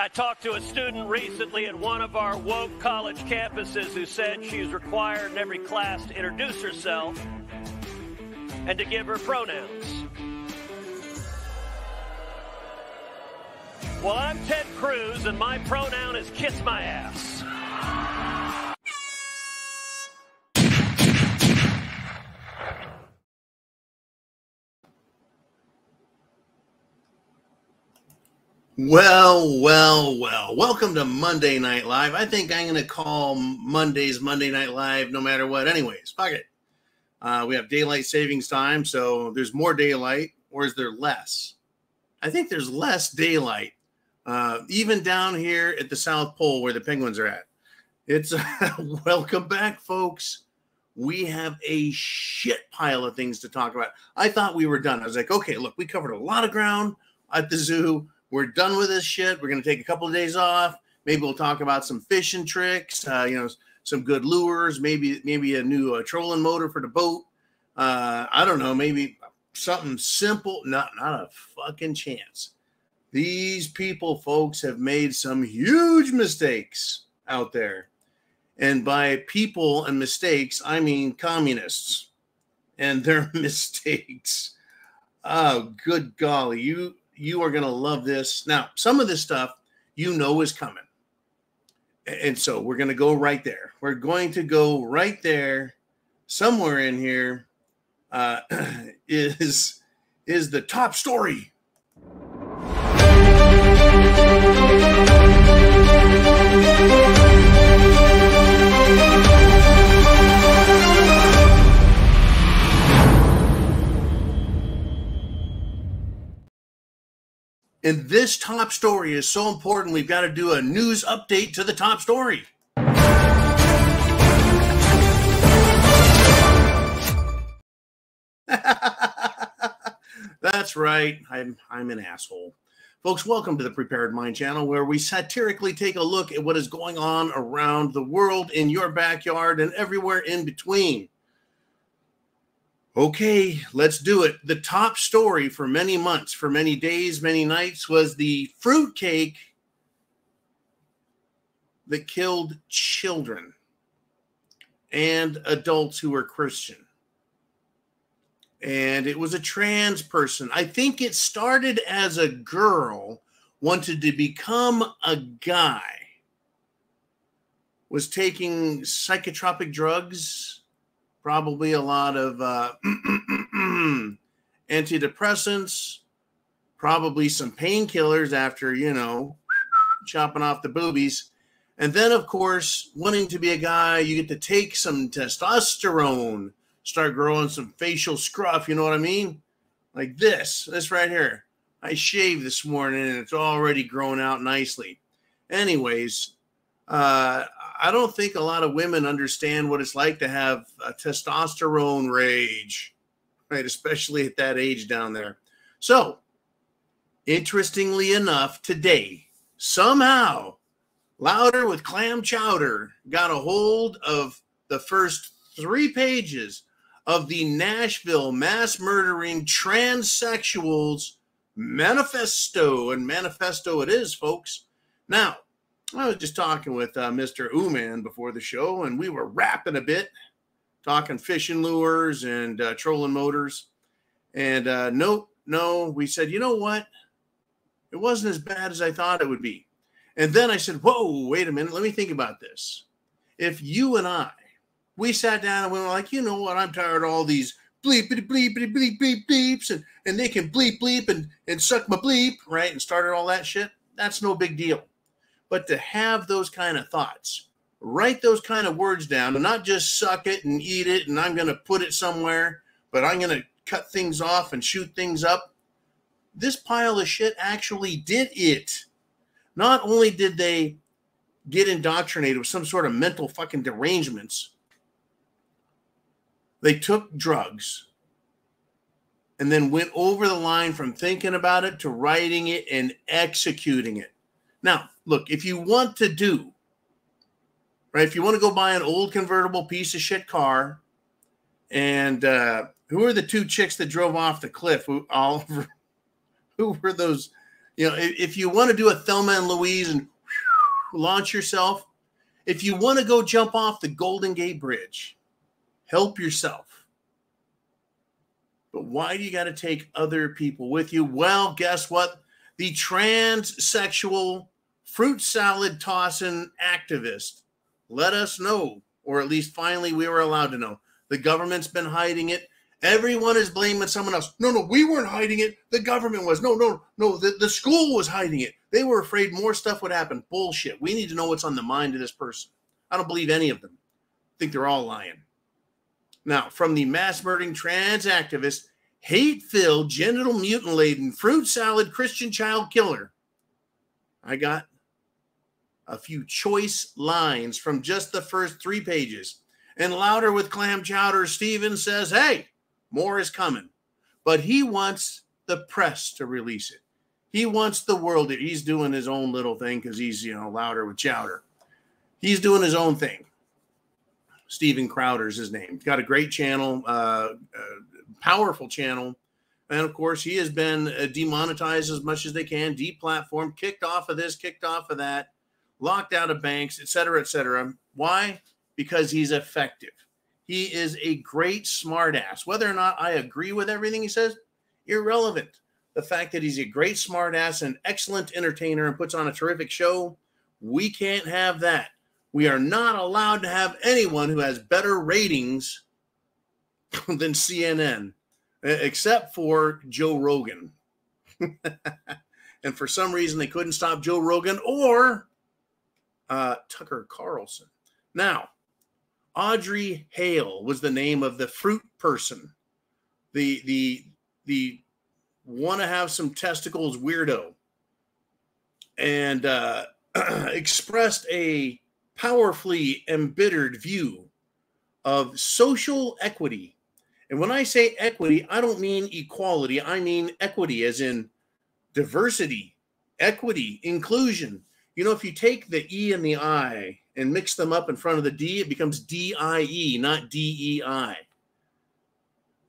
I talked to a student recently at one of our woke college campuses who said she's required in every class to introduce herself and to give her pronouns. Well, I'm Ted Cruz, and my pronoun is kiss my ass. Well. Welcome to Monday Night Live. I think I'm going to call Mondays Monday Night Live no matter what. Anyways, fuck it. We have daylight savings time, so there's more daylight, or is there less? I think there's less daylight, even down here at the South Pole where the penguins are at. It's welcome back, folks. We have a shit pile of things to talk about. I thought we were done. I was like, okay, look, we covered a lot of ground at the zoo. We're done with this shit. We're going to take a couple of days off. Maybe we'll talk about some fishing tricks, some good lures, maybe a new trolling motor for the boat. I don't know, maybe something simple. Not a fucking chance. These people, folks, have made some huge mistakes out there. And by people and mistakes, I mean communists and their mistakes. Oh, good golly. You are going to love this. Now, some of this stuff is coming. And so we're going to go right there. We're going to go right there. Somewhere in here is the top story. And this top story is so important, we've got to do a news update to the top story. That's right. I'm an asshole. Folks, welcome to the Prepared Mind channel, where we satirically take a look at what is going on around the world, in your backyard, and everywhere in between. Okay, let's do it. The top story for many months, for many days, many nights, was the fruitcake that killed children and adults who were Christian. And it was a trans person. I think it started as a girl, wanted to become a guy, was taking psychotropic drugs, probably a lot of antidepressants, probably some painkillers after, chopping off the boobies. And then, of course, wanting to be a guy, you get to take some testosterone, start growing some facial scruff, you know what I mean? Like this right here. I shaved this morning and it's already grown out nicely. Anyways, I don't think a lot of women understand what it's like to have a testosterone rage, right? Especially at that age down there. So, interestingly enough, today, somehow, Louder with Clam Chowder got a hold of the first 3 pages of the Nashville mass murdering transsexuals manifesto. And manifesto it is, folks. Now, I was just talking with Mr. Ooman before the show, and we were rapping a bit, talking fishing lures and trolling motors. And no, we said, you know what? It wasn't as bad as I thought it would be. And then I said, whoa, wait a minute. Let me think about this. If you and we sat down and we were like, you know what? I'm tired of all these bleepity bleepity bleep bleep bleeps, and they can bleep bleep and suck my bleep, right? And started all that shit. That's no big deal. But to have those kind of thoughts, write those kind of words down, and not just suck it and eat it, and I'm going to put it somewhere, but I'm going to cut things off and shoot things up. This pile of shit actually did it. Not only did they get indoctrinated with some sort of mental fucking derangements, they took drugs and then went over the line from thinking about it to writing it and executing it. Now, look, if you want to do, right, if you want to go buy an old convertible piece of shit car, and who are the 2 chicks that drove off the cliff? Who were those You know, if you want to do a Thelma and Louise and launch yourself, if you want to go jump off the Golden Gate Bridge, help yourself. But why do you got to take other people with you? Well, guess what? The transsexual fruit salad tossing activist let us know, or at least finally we were allowed to know. The government's been hiding it. Everyone is blaming someone else. No, we weren't hiding it. The government was. No, the school was hiding it. They were afraid more stuff would happen. Bullshit. We need to know what's on the mind of this person. I don't believe any of them. I think they're all lying. Now, from the mass murdering trans activist, hate-filled, genital mutant-laden, fruit salad Christian child killer, I got a few choice lines from just the first 3 pages. And Louder with Clam Chowder, Steven says, hey, more is coming. But he wants the press to release it. He wants the world. He's doing his own little thing because he's, Louder with Chowder. He's doing his own thing. Steven Crowder's his name. He's got a great channel, powerful channel. And, of course, he has been demonetized as much as they can, deplatformed, kicked off of this, kicked off of that, locked out of banks, et cetera, et cetera. Why? Because he's effective. He is a great smartass. Whether or not I agree with everything he says, irrelevant. The fact that he's a great smartass and excellent entertainer and puts on a terrific show, we can't have that. We are not allowed to have anyone who has better ratings than CNN, except for Joe Rogan. And for some reason, they couldn't stop Joe Rogan or Tucker Carlson. Now, Audrey Hale was the name of the fruit person, the want to have some testicles weirdo, and expressed a powerfully embittered view of social equity. And when I say equity, I don't mean equality. I mean equity as in diversity, equity, inclusion. If you take the E and the I and mix them up in front of the D, it becomes D-I-E, not D-E-I.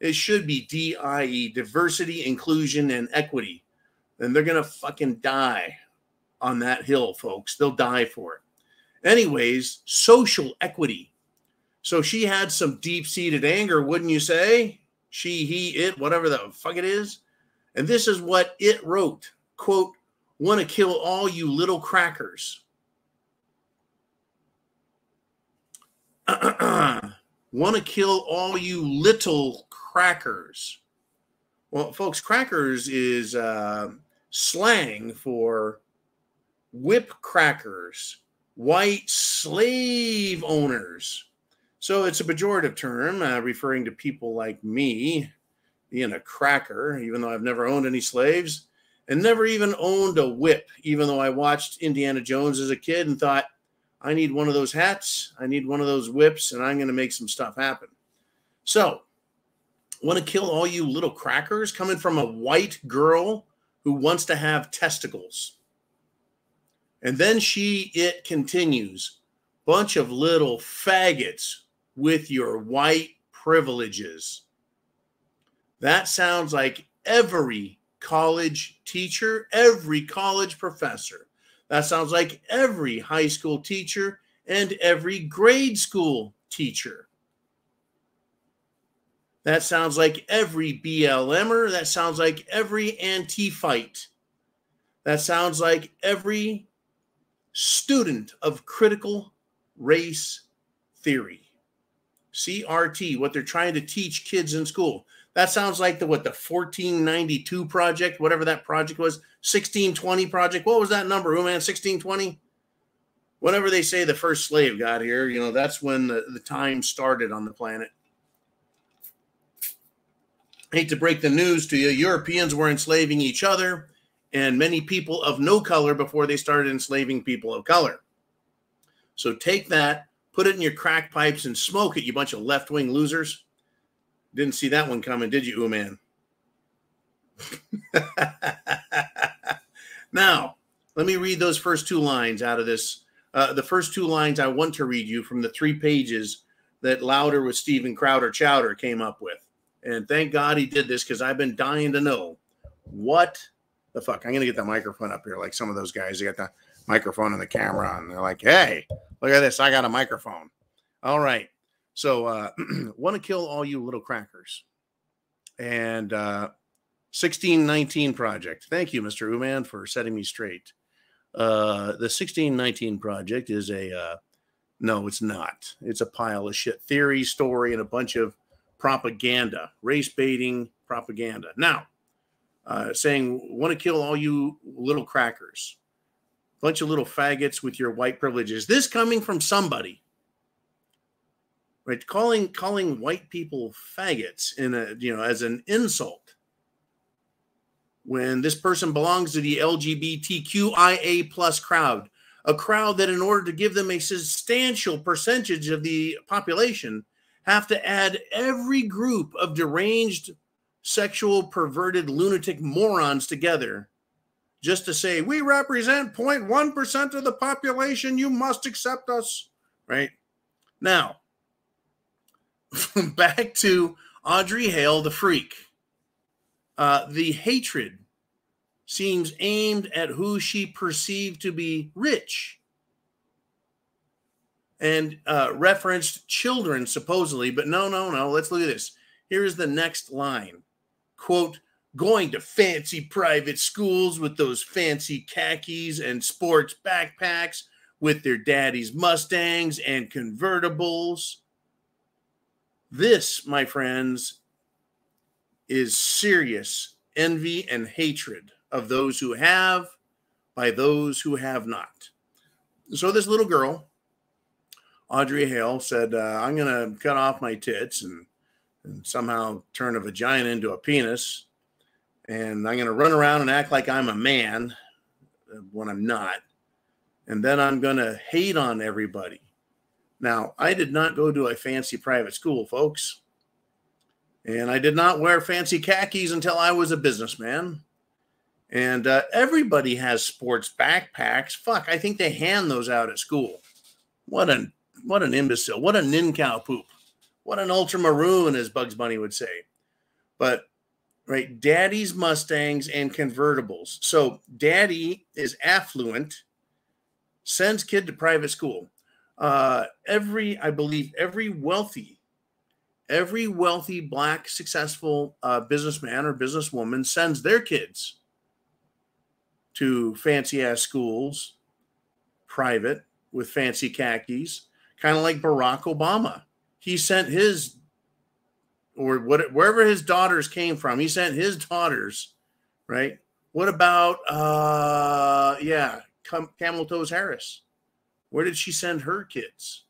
It should be D-I-E, diversity, inclusion, and equity. And they're going to fucking die on that hill, folks. They'll die for it. Anyways, social equity. So she had some deep-seated anger, wouldn't you say? She, he, it, whatever the fuck it is. And this is what it wrote. Quote, want to kill all you little crackers. Want to kill all you little crackers. Well, folks, crackers is slang for whip crackers, white slave owners. So it's a pejorative term referring to people like me being a cracker, even though I've never owned any slaves and never even owned a whip, even though I watched Indiana Jones as a kid and thought, I need one of those hats, I need one of those whips, and I'm going to make some stuff happen. So, want to kill all you little crackers coming from a white girl who wants to have testicles. And then it continues. Bunch of little faggots with your white privileges. That sounds like every college teacher, every college professor. That sounds like every high school teacher and every grade school teacher. That sounds like every BLMer. That sounds like every Antifite. That sounds like every student of critical race theory. CRT, what they're trying to teach kids in school. That sounds like the 1492 project, whatever that project was, 1620 project. What was that number? Oh, man, 1620? Whenever they say the first slave got here, that's when the time started on the planet. I hate to break the news to you. Europeans were enslaving each other and many people of no color before they started enslaving people of color. So take that, put it in your crack pipes and smoke it, you bunch of left-wing losers. Didn't see that one coming, did you, man? Now, let me read those first 2 lines out of this. The first 2 lines I want to read you from the 3 pages that Louder with Steven Crowder Chowder came up with. And thank God he did this because I've been dying to know what the fuck? I'm going to get the microphone up here like some of those guys. They got the microphone and the camera, and they're like, hey, look at this. I got a microphone. All right. So want to kill all you little crackers. And 1619 Project. Thank you, Mr. Uman, for setting me straight. The 1619 Project is no, it's not. It's a pile of shit theory, story, and a bunch of propaganda, race baiting propaganda. Now, saying, want to kill all you little crackers, bunch of little faggots with your white privileges. This coming from somebody, right? Calling white people faggots as an insult, when this person belongs to the LGBTQIA plus crowd, a crowd that, in order to give them a substantial percentage of the population, have to add every group of deranged, sexual, perverted, lunatic morons together just to say, we represent 0.1% of the population, you must accept us, right? Now, back to Audrey Hale, the freak. The hatred seems aimed at who she perceived to be rich and referenced children, supposedly. But no. Let's look at this. Here's the next line. Quote, going to fancy private schools with those fancy khakis and sports backpacks with their daddy's Mustangs and convertibles. This, my friends, is serious envy and hatred of those who have by those who have not. So this little girl, Audrey Hale, said, I'm going to cut off my tits and somehow turn a vagina into a penis. And I'm going to run around and act like I'm a man when I'm not. And then I'm going to hate on everybody. Now, I did not go to a fancy private school, folks. And I did not wear fancy khakis until I was a businessman. And everybody has sports backpacks. Fuck, I think they hand those out at school. What an imbecile. What a nincompoop. What an ultramaroon, as Bugs Bunny would say. But, right, daddy's Mustangs and convertibles. So daddy is affluent, sends kid to private school. I believe every wealthy black successful businessman or businesswoman sends their kids to fancy ass schools, private, with fancy khakis, kind of like Barack Obama. He sent his, or wherever his daughters came from, he sent his daughters, right? What about, Camel Toes Harris? Where did she send her kids?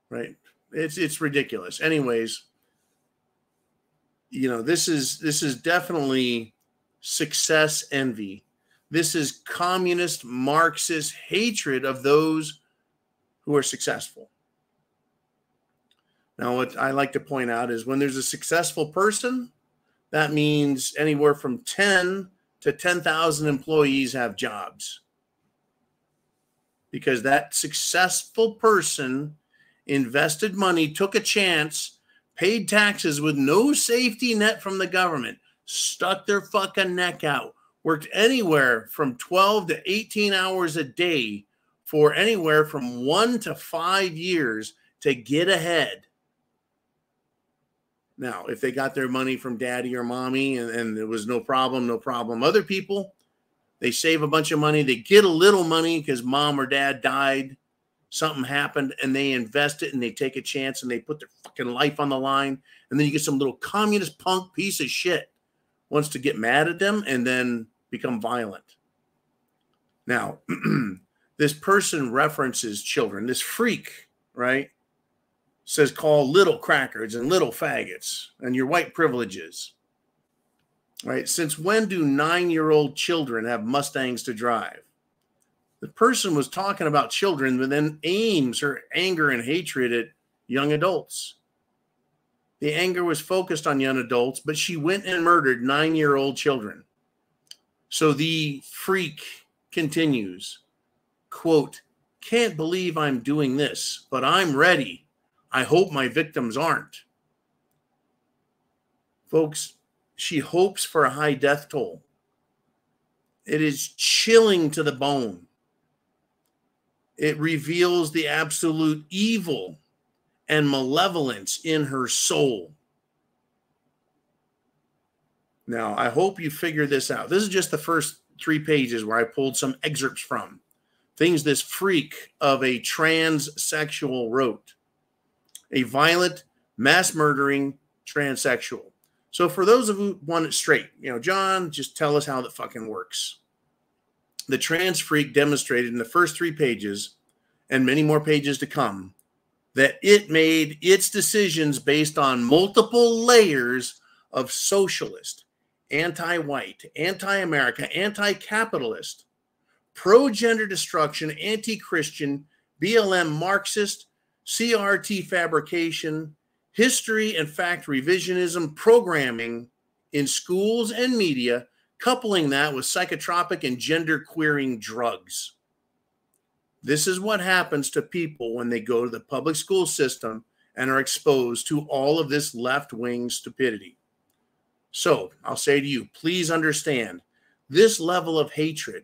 Right? It's ridiculous. Anyways, this is definitely success envy. This is communist Marxist hatred of those who are successful. Now, what I like to point out is when there's a successful person, that means anywhere from 10 to 10,000 employees have jobs. Because that successful person invested money, took a chance, paid taxes with no safety net from the government, stuck their fucking neck out, worked anywhere from 12 to 18 hours a day for anywhere from 1 to 5 years to get ahead. Now, if they got their money from daddy or mommy and there was no problem. Other people, they save a bunch of money. They get a little money because mom or dad died. Something happened and they invest it and they take a chance and they put their fucking life on the line. And then you get some little communist punk piece of shit wants to get mad at them and then become violent. Now, this person references children. This freak, right, says call little crackers and little faggots and your white privileges. Right? Since when do 9-year-old children have Mustangs to drive? The person was talking about children, but then aims her anger and hatred at young adults. The anger was focused on young adults, but she went and murdered 9-year-old children. So the freak continues, quote, can't believe I'm doing this, but I'm ready. I hope my victims aren't. Folks, She hopes for a high death toll. It is chilling to the bone. It reveals the absolute evil and malevolence in her soul. Now, I hope you figure this out. This is just the first 3 pages where I pulled some excerpts from things this freak of a transsexual wrote. A violent, mass murdering transsexual. So for those of you who want it straight, John, just tell us how that fucking works. The trans freak demonstrated in the first 3 pages and many more pages to come that it made its decisions based on multiple layers of socialist, anti-white, anti-America, anti-capitalist, pro-gender destruction, anti-Christian, BLM Marxist, CRT fabrication, history and fact revisionism programming in schools and media, coupling that with psychotropic and gender queering drugs. This is what happens to people when they go to the public school system and are exposed to all of this left-wing stupidity. So I'll say to you, please understand, this level of hatred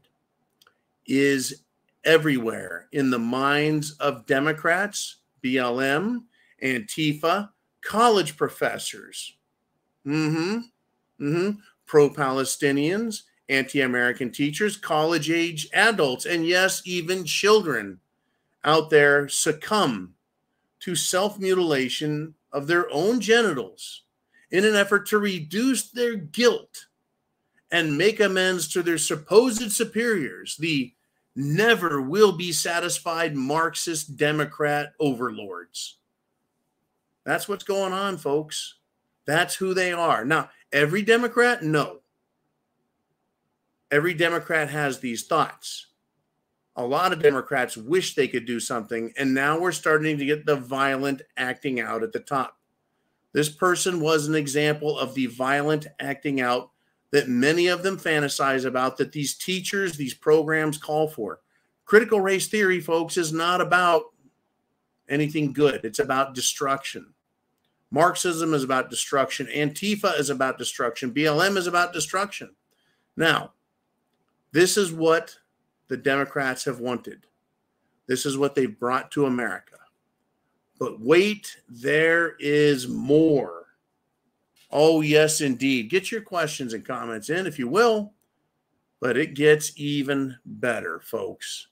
is everywhere in the minds of Democrats, BLM, Antifa, college professors, pro-Palestinians, anti-American teachers, college-age adults, and yes, even children out there succumb to self-mutilation of their own genitals in an effort to reduce their guilt and make amends to their supposed superiors, the never will be satisfied Marxist Democrat overlords. That's what's going on, folks. That's who they are. Now, every Democrat? No. Every Democrat has these thoughts. A lot of Democrats wish they could do something, and now we're starting to get the violent acting out at the top. This person was an example of the violent acting out that many of them fantasize about, that these teachers, these programs call for. Critical race theory, folks, is not about anything good. It's about destruction. Marxism is about destruction. Antifa is about destruction. BLM is about destruction. Now, this is what the Democrats have wanted. This is what they've brought to America. But wait, there is more. Oh, yes, indeed. Get your questions and comments in if you will. But it gets even better, folks.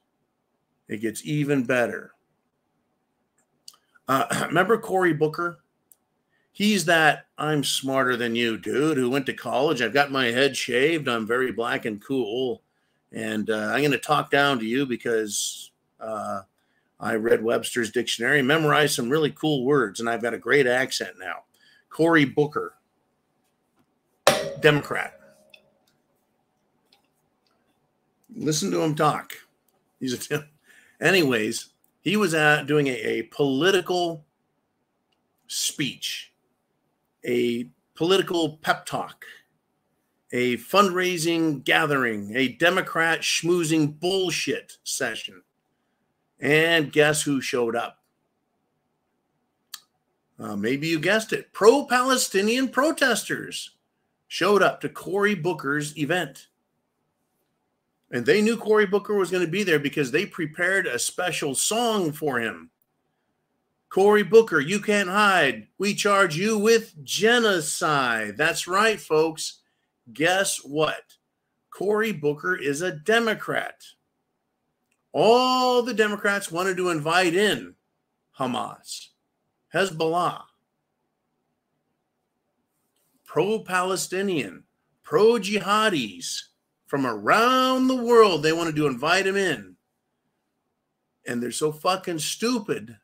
It gets even better. Remember Cory Booker? He's that I'm smarter than you dude who went to college. I've got my head shaved. I'm very black and cool. And I'm going to talk down to you because I read Webster's dictionary, memorized some really cool words, and I've got a great accent now. Cory Booker, Democrat. Listen to him talk. Anyways, he was doing a political speech, a political pep talk, a fundraising gathering, a Democrat schmoozing bullshit session. And guess who showed up? Maybe you guessed it. Pro-Palestinian protesters showed up to Cory Booker's event. And they knew Cory Booker was going to be there because they prepared a special song for him. Cory Booker, you can't hide. We charge you with genocide. That's right, folks. Guess what? Cory Booker is a Democrat. All the Democrats wanted to invite in Hamas, Hezbollah, pro-Palestinian, pro-jihadis from around the world. They wanted to invite him in. And they're so fucking stupid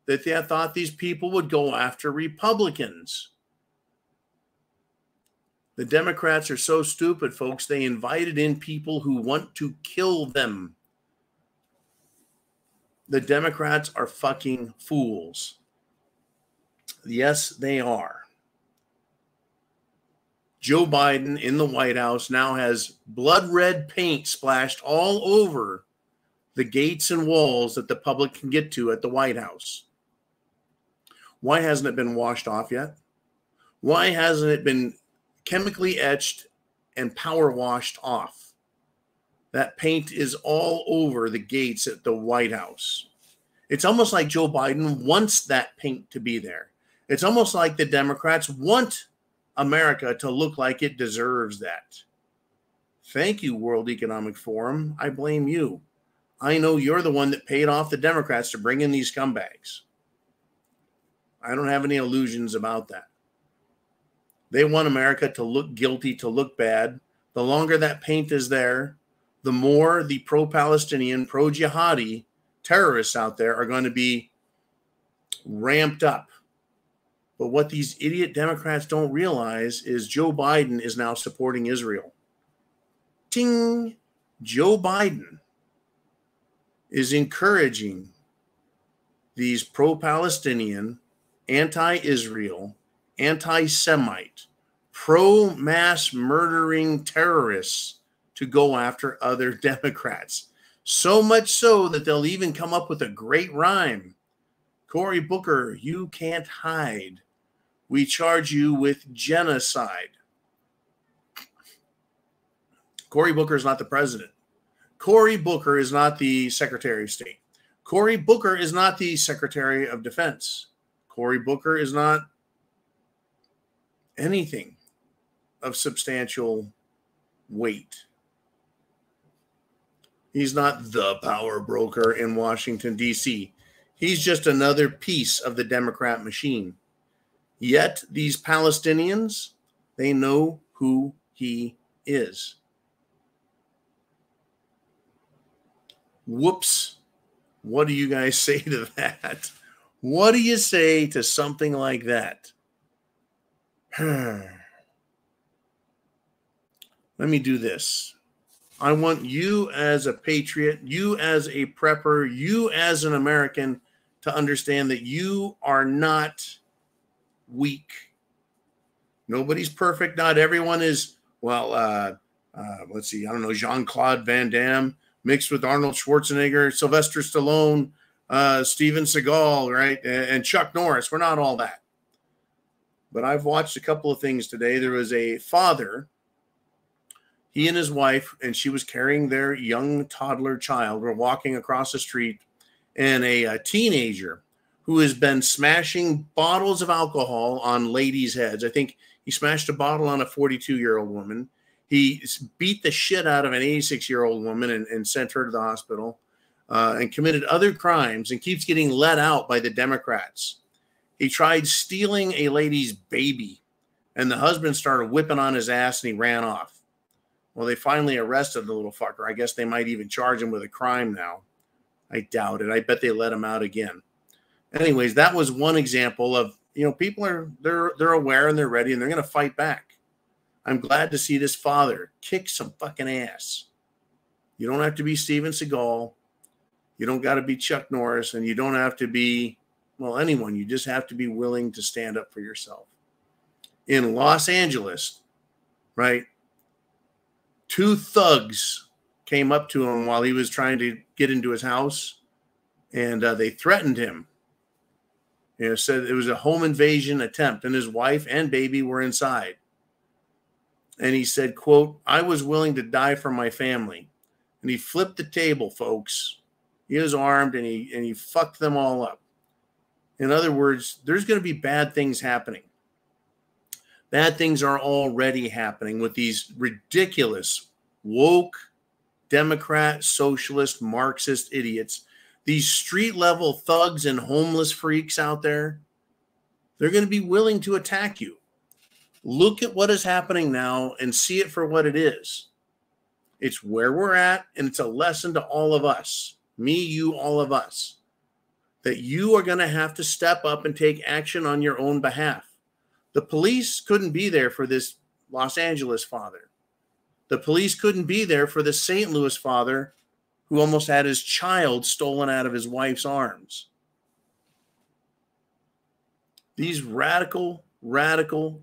that they thought these people would go after Republicans. The Democrats are so stupid, folks. They invited in people who want to kill them. The Democrats are fucking fools. Yes, they are. Joe Biden in the White House now has blood red paint splashed all over the gates and walls that the public can get to at the White House. Why hasn't it been washed off yet? Why hasn't it been chemically etched and power washed off. That paint is all over the gates at the White House. It's almost like Joe Biden wants that paint to be there. It's almost like the Democrats want America to look like it deserves that. Thank you, World Economic Forum. I blame you. I know you're the one that paid off the Democrats to bring in these scumbags. I don't have any illusions about that. They want America to look guilty, to look bad. The longer that paint is there, the more the pro-Palestinian, pro-jihadi terrorists out there are going to be ramped up. But what these idiot Democrats don't realize is Joe Biden is now supporting Israel. Ting! Joe Biden is encouraging these pro-Palestinian, anti-Israel, anti-Semite, pro-mass murdering terrorists to go after other Democrats. So much so that they'll even come up with a great rhyme. Cory Booker, you can't hide. We charge you with genocide. Cory Booker is not the president. Cory Booker is not the Secretary of State. Cory Booker is not the Secretary of Defense. Cory Booker is not anything of substantial weight. He's not the power broker in Washington, D.C. He's just another piece of the Democrat machine. Yet these Palestinians, they know who he is. Whoops. What do you guys say to that? What do you say to something like that? Let me do this. I want you as a patriot, you as a prepper, you as an American to understand that you are not weak. Nobody's perfect. Not everyone is, let's see, I don't know, Jean-Claude Van Damme mixed with Arnold Schwarzenegger, Sylvester Stallone, Steven Seagal, right? And Chuck Norris. We're not all that. But I've watched a couple of things today. There was a father, he and his wife, and she was carrying their young toddler child, were walking across the street, and a teenager who has been smashing bottles of alcohol on ladies' heads. I think he smashed a bottle on a 42-year-old woman. He beat the shit out of an 86-year-old woman and sent her to the hospital, and committed other crimes and keeps getting let out by the Democrats. He tried stealing a lady's baby, and the husband started whipping on his ass, and he ran off. Well, they finally arrested the little fucker. I guess they might even charge him with a crime now. I doubt it. I bet they let him out again. Anyways, that was one example of, people they're aware and they're ready and they're going to fight back. I'm glad to see this father kick some fucking ass. You don't have to be Steven Seagal. You don't got to be Chuck Norris, and you don't have to be, anyone. You just have to be willing to stand up for yourself. In Los Angeles, right, 2 thugs came up to him while he was trying to get into his house, and they threatened him. Said it was a home invasion attempt, and his wife and baby were inside. And he said, quote, "I was willing to die for my family." And he flipped the table, folks. He was armed, and he fucked them all up. In other words, there's going to be bad things happening. Bad things are already happening with these ridiculous, woke, Democrat, socialist, Marxist idiots. These street-level thugs and homeless freaks out there, they're going to be willing to attack you. Look at what is happening now and see it for what it is. It's where we're at, and it's a lesson to all of us. Me, you, all of us. That you are going to have to step up and take action on your own behalf. The police couldn't be there for this Los Angeles father. The police couldn't be there for the St. Louis father who almost had his child stolen out of his wife's arms. These radical,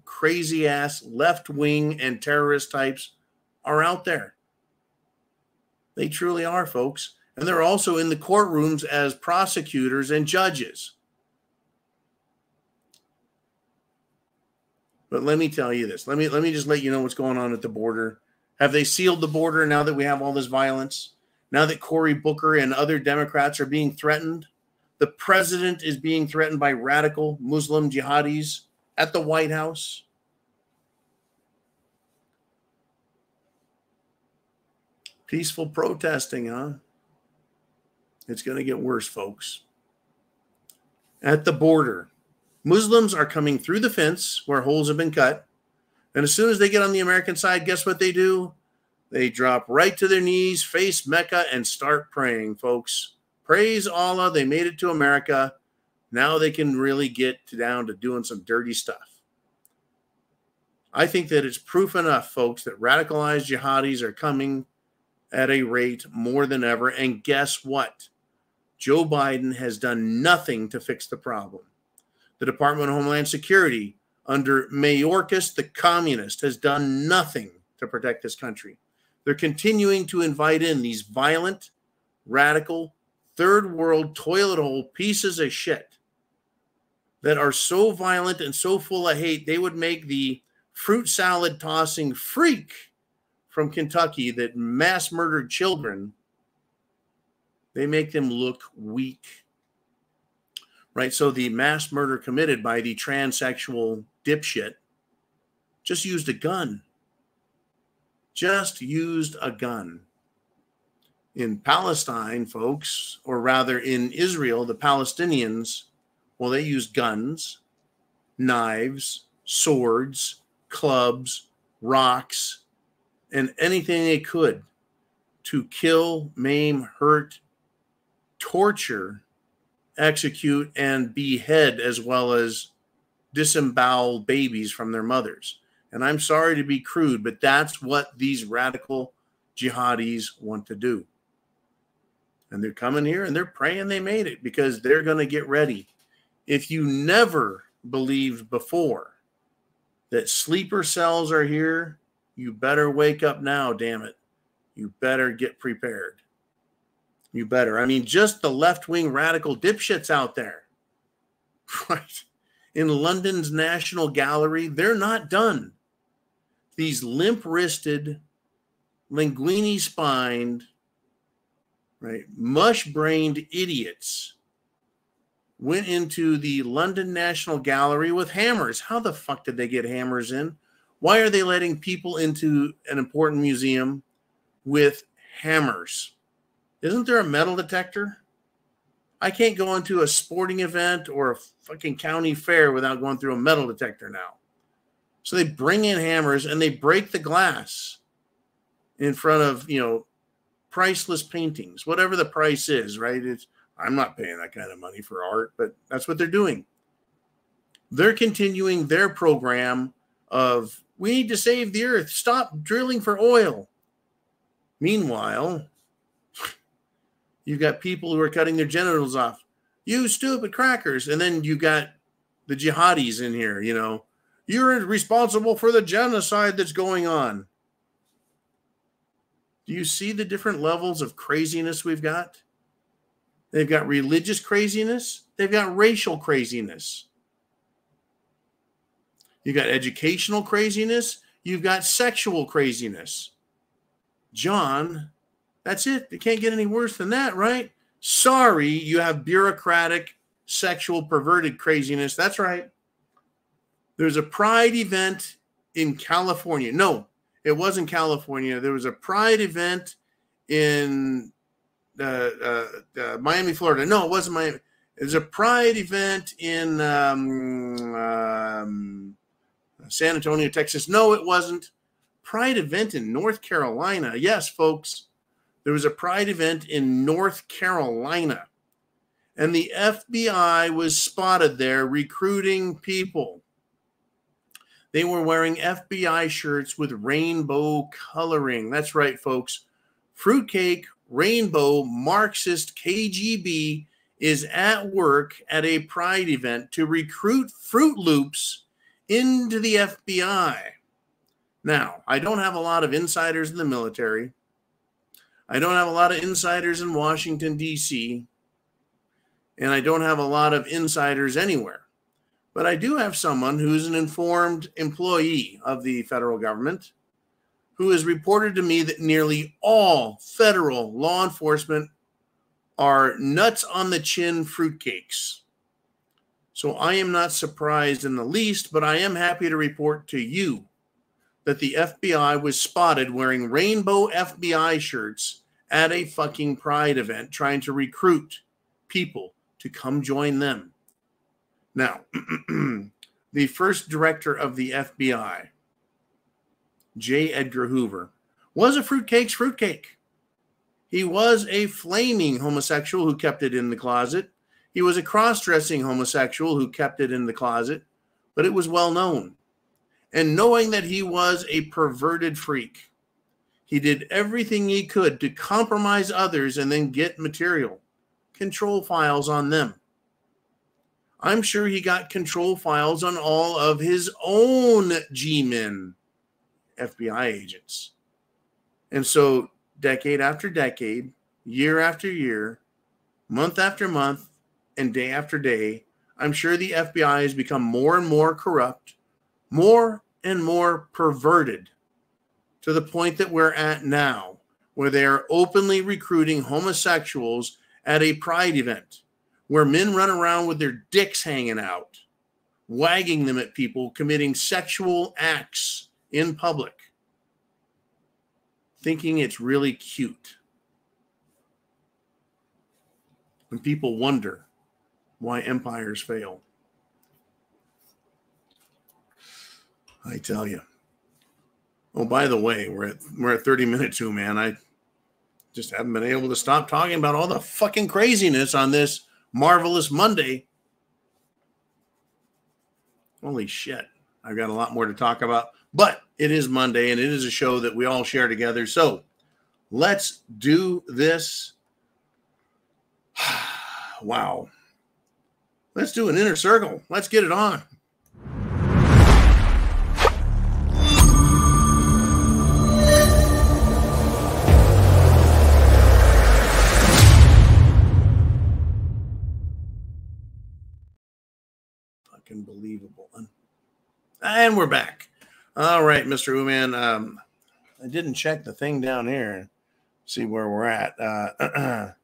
crazy-ass left-wing and terrorist types are out there. They truly are, folks. And they're also in the courtrooms as prosecutors and judges. But let me tell you this. Let me just let you know what's going on at the border. Have they sealed the border now that we have all this violence? Now that Cory Booker and other Democrats are being threatened? The president is being threatened by radical Muslim jihadis at the White House. Peaceful protesting, huh? It's going to get worse, folks. At the border, Muslims are coming through the fence where holes have been cut. And as soon as they get on the American side, guess what they do? They drop right to their knees, face Mecca, and start praying, folks. Praise Allah, they made it to America. Now they can really get down to doing some dirty stuff. I think that it's proof enough, folks, that radicalized jihadis are coming at a rate more than ever. And guess what? Joe Biden has done nothing to fix the problem. The Department of Homeland Security, under Mayorkas, the communist, has done nothing to protect this country. They're continuing to invite in these violent, radical, third world toilet hole pieces of shit that are so violent and so full of hate, they would make the fruit salad tossing freak from Kentucky that mass murdered children, they make them look weak. Right? So the mass murder committed by the transsexual dipshit just used a gun. Just used a gun. In Palestine, folks, or rather in Israel, the Palestinians, well, they used guns, knives, swords, clubs, rocks, and anything they could to kill, maim, hurt, torture, execute, and behead, as well as disembowel babies from their mothers. And I'm sorry to be crude, but that's what these radical jihadis want to do. And they're coming here and they're praying they made it because they're going to get ready. If you never believed before that sleeper cells are here, you better wake up now, damn it. You better get prepared. You better. I mean, just the left-wing radical dipshits out there. Right? In London's National Gallery, they're not done. These limp-wristed, linguini-spined, right, mush-brained idiots went into the London National Gallery with hammers. How the fuck did they get hammers in? Why are they letting people into an important museum with hammers? Isn't there a metal detector? I can't go into a sporting event or a fucking county fair without going through a metal detector now. So they bring in hammers and they break the glass in front of, priceless paintings, whatever the price is, right? I'm not paying that kind of money for art, but that's what they're doing. They're continuing their program of, we need to save the earth. Stop drilling for oil. Meanwhile, you've got people who are cutting their genitals off. You stupid crackers. And then you got the jihadis in here, You're responsible for the genocide that's going on. Do you see the different levels of craziness we've got? They've got religious craziness. They've got racial craziness. You've got educational craziness. You've got sexual craziness. John, that's it. It can't get any worse than that, right? Sorry, you have bureaucratic, sexual, perverted craziness. That's right. There's a pride event in California. No, it wasn't California. There was a pride event in Miami, Florida. No, it wasn't Miami. There's a pride event in San Antonio, Texas. No, it wasn't. Pride event in North Carolina. Yes, folks. There was a pride event in North Carolina. And the FBI was spotted there recruiting people. They were wearing FBI shirts with rainbow coloring. That's right, folks. Fruitcake, rainbow, Marxist KGB is at work at a pride event to recruit Fruit Loops into the FBI. Now, I don't have a lot of insiders in the military. I don't have a lot of insiders in Washington, D.C., and I don't have a lot of insiders anywhere. But I do have someone who's an informed employee of the federal government who has reported to me that nearly all federal law enforcement are nuts on the chin fruitcakes. So I am not surprised in the least, but I am happy to report to you that the FBI was spotted wearing rainbow FBI shirts at a fucking Pride event, trying to recruit people to come join them. Now, the first director of the FBI, J. Edgar Hoover, was a fruitcake's fruitcake. He was a flaming homosexual who kept it in the closet. He was a cross-dressing homosexual who kept it in the closet, but it was well known. And knowing that he was a perverted freak, he did everything he could to compromise others and then get material, control files on them. I'm sure he got control files on all of his own G-men, FBI agents. And so decade after decade, year after year, month after month, and day after day, I'm sure the FBI has become more and more corrupt, more and more perverted, to the point that we're at now, where they are openly recruiting homosexuals at a Pride event, where men run around with their dicks hanging out, wagging them at people, committing sexual acts in public, thinking it's really cute. And people wonder why empires fail. I tell you. Oh, by the way, we're at 30 minutes too, man. I just haven't been able to stop talking about all the fucking craziness on this marvelous Monday. Holy shit. I've got a lot more to talk about, but it is Monday and it is a show that we all share together. So let's do this. Wow. Let's do an inner circle. Let's get it on. Fucking believable. And we're back. All right, Mr. Uman. I didn't check the thing down here and see where we're at.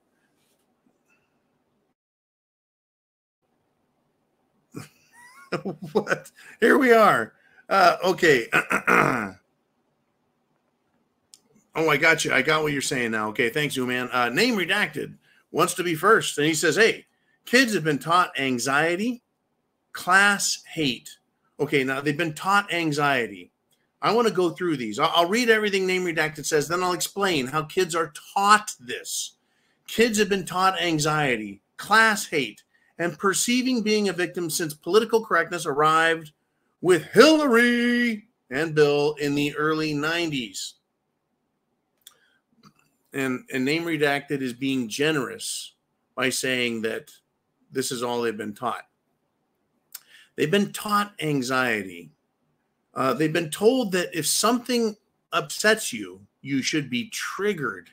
What? Here we are. Okay. Oh, I got you. I got what you're saying now. Okay, thanks, Uman. Name redacted wants to be first. And he says, hey, kids have been taught anxiety, class hate. Okay, now they've been taught anxiety. I want to go through these. I'll read everything Name Redacted says, then I'll explain how kids are taught this. Kids have been taught anxiety, class hate, and perceiving being a victim since political correctness arrived with Hillary and Bill in the early 90s. And Name Redacted is being generous by saying that this is all they've been taught. They've been taught anxiety. They've been told that if something upsets you, you should be triggered.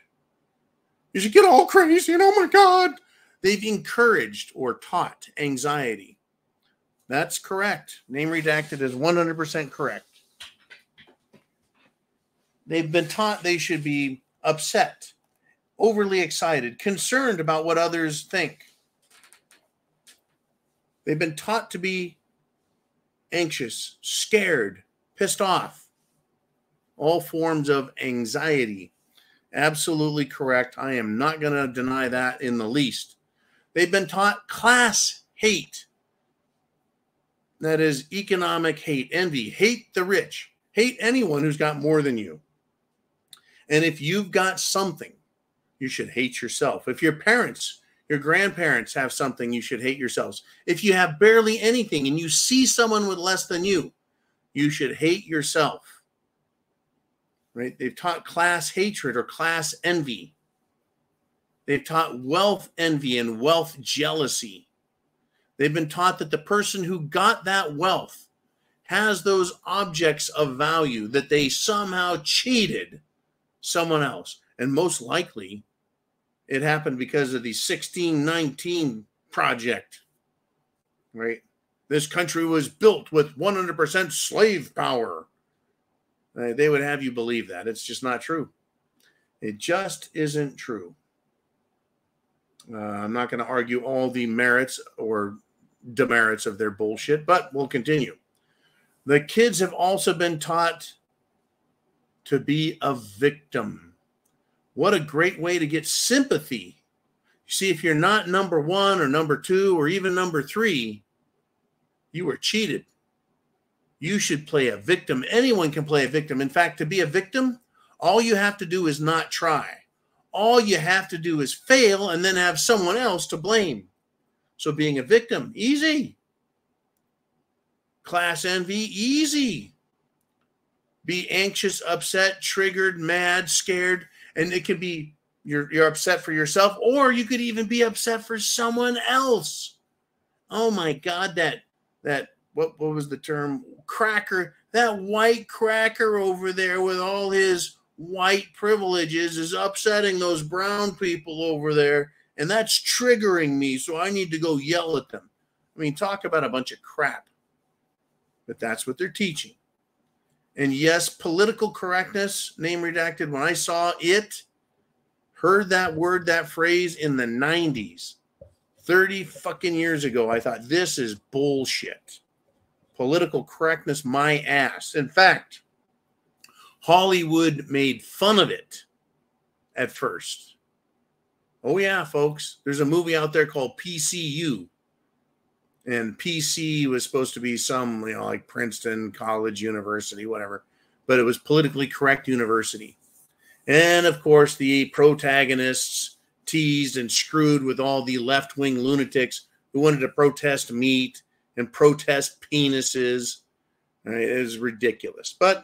You should get all crazy and oh my God. They've encouraged or taught anxiety. That's correct. Name Redacted is 100% correct. They've been taught they should be upset, overly excited, concerned about what others think. They've been taught to be anxious, scared, pissed off. All forms of anxiety. Absolutely correct. I am not going to deny that in the least. They've been taught class hate. That is economic hate, envy, hate the rich, hate anyone who's got more than you. And if you've got something, you should hate yourself. If your parents, your grandparents have something, you should hate yourselves. If you have barely anything and you see someone with less than you should hate yourself. Right? They've taught class hatred or class envy. They've taught wealth envy and wealth jealousy. They've been taught that the person who got that wealth has those objects of value, that they somehow cheated someone else. And most likely, it happened because of the 1619 project, right? this country was built with 100% slave power. They would have you believe that. It's just not true. It just isn't true. I'm not going to argue all the merits or demerits of their bullshit, but we'll continue. The kids have also been taught to be a victim. What a great way to get sympathy. You see, if you're not number one or number two or even number three, you were cheated. You should play a victim. Anyone can play a victim. In fact, to be a victim, all you have to do is not try. All you have to do is fail and then have someone else to blame. So being a victim, easy. Class envy, easy. Be anxious, upset, triggered, mad, scared. And it could be you're upset for yourself, or you could even be upset for someone else. Oh my God, that what was the term? Cracker, that white cracker over there with all his white privileges is upsetting those brown people over there, and that's triggering me, so I need to go yell at them. I mean, talk about a bunch of crap. But that's what they're teaching. And yes, political correctness, name redacted, when I saw it, heard that word, that phrase in the 90s, 30 fucking years ago, I thought, this is bullshit. Political correctness, my ass. In fact, Hollywood made fun of it at first. Oh yeah, folks, there's a movie out there called PCU. And PC was supposed to be some, like Princeton College University, whatever. But it was politically correct university. And of course, the protagonists teased and screwed with all the left-wing lunatics who wanted to protest meat and protest penises. It was ridiculous. But,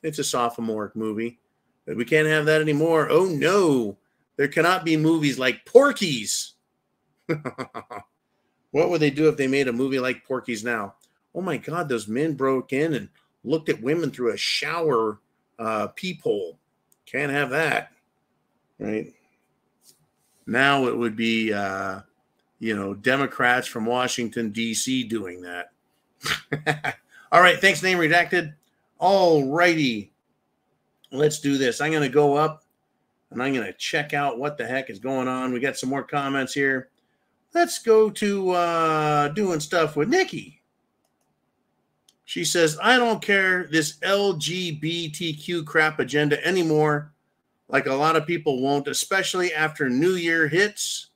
it's a sophomoric movie. We can't have that anymore. Oh, no. There cannot be movies like Porky's. What would they do if they made a movie like Porky's now? Oh, my God, those men broke in and looked at women through a shower peephole. Can't have that, right? Now it would be, Democrats from Washington, D.C. doing that. All right, thanks, name redacted. All righty, let's do this. I'm going to go up, and I'm going to check out what the heck is going on. We got some more comments here. Let's go to doing stuff with Nikki. She says, I don't care this LGBTQ crap agenda anymore, like a lot of people won't, especially after New Year hits.